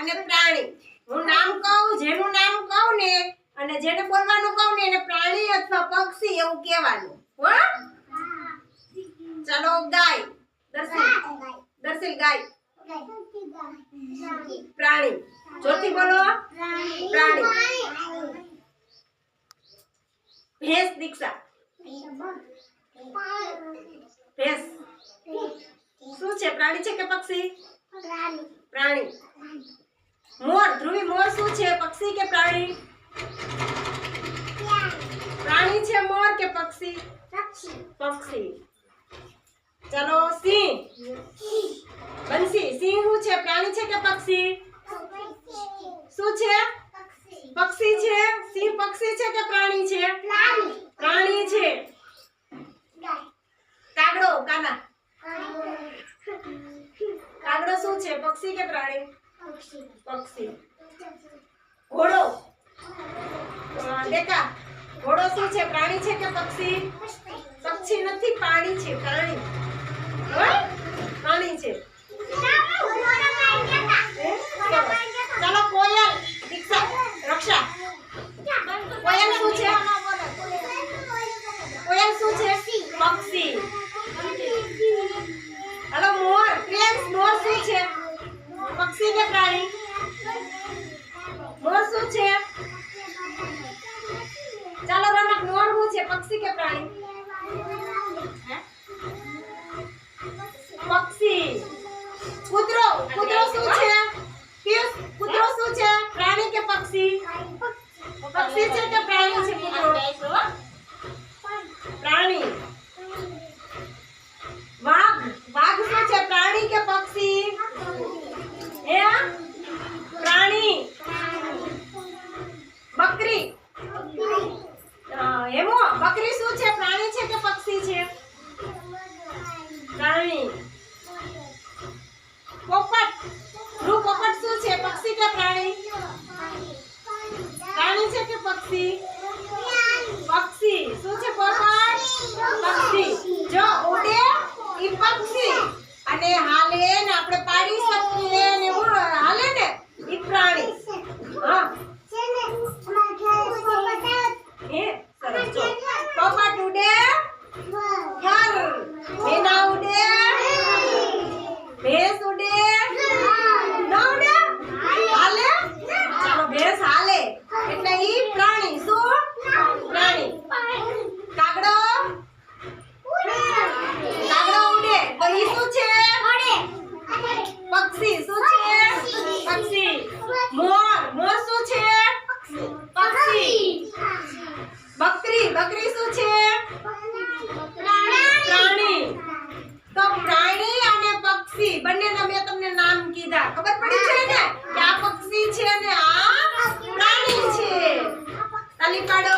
અને પ્રાણી. હું નામ કહું, જેનું નામ કહું ને અને જેને બોલવાનું કહું ને એને પ્રાણી અથવા પક્ષી એવું કહેવાનું. હો? ચાલો ગાય. દર્શિલ ગાય. પ્રાણી. જોરથી બોલો. પ્રાણી. ભેંસ દીક્ષા. ભેંસ શું છે? પ્રાણી છે કે પક્ષી? પ્રાણી. મોર. ધ્રુવી મોર શું છે? પક્ષી કે પ્રાણી? પ્રાણી છે મોર કે પક્ષી? પક્ષી. ચાલો સિંહ. બંસી. સિંહ શું છે? પ્રાણી છે કે પક્ષી? શું છે? પક્ષી છે. સિંહ પક્ષી છે કે પ્રાણી છે? પ્રાણી છે. કાગડો. કાના. કાગડો શું છે? પક્ષી કે પ્રાણી? પક્ષી. ઘોડો. દેખા. ઘોડો શું છે? પ્રાણી છે કે પક્ષી? પક્ષી નથી, પ્રાણી છે. પ્રાણી. પ્રાણી છે. ચાલો કોયલ. દીક્ષા. રક્ષા. કોયલ શું છે? કોયલ શું છે? પક્ષી. હાલો મોર. પ્રિયાંશ મોર શું છે? પક્ષી કે પ્રાણી? મોર શું છે? ચાલો રમક. મોર શું છે? પક્ષી કે પ્રાણી? પક્ષી. કૂતરો. કૂતરો શું છે? પિયુષ. કૂતરો શું છે? પ્રાણી કે પક્ષી? પક્ષી છે કે પ્રાણી છે કૂતરો? પ્રાણી. વાઘ. વાઘ શું છે? પ્રાણી કે પક્ષી? પ્રાણી. બકરી. હેમો. બકરી શું છે? પ્રાણી છે કે પક્ષી છે? પ્રાણી. પોપટ. ધ્રુવ પોપટ શું છે? પક્ષી કે પ્રાણી? પ્રાણી છે કે પક્ષી? પક્ષી. શું છે પોપટ? પક્ષી. જો ઉડે ઈ પક્ષી અને હાલે ને આપણે પાડી શકીએ ને હાલે ને ઈ પ્રાણી. હા. સરસ. જો પોપટ ઉડે ઘર. મેના ઉડે. ભેંસ ઉડે. ન ઉડે? હાલે? ચાલો ભેંસ હાલે એટલે ઈ પ્રાણી. શું? પ્રાણી. કાગડો. કાગડો ઉડે તો ઈ શું છે? પક્ષી. શું છે? પક્ષી. મોર. મોર શું છે? પક્ષી. બકરી. બકરી શું છે? પ્રાણી. તો પ્રાણી અને પક્ષી બંનેના મેં તમને નામ કીધા. ખબર પડી છે ને કે આ પક્ષી છે અને આ પ્રાણી છે. તાલી પાડો.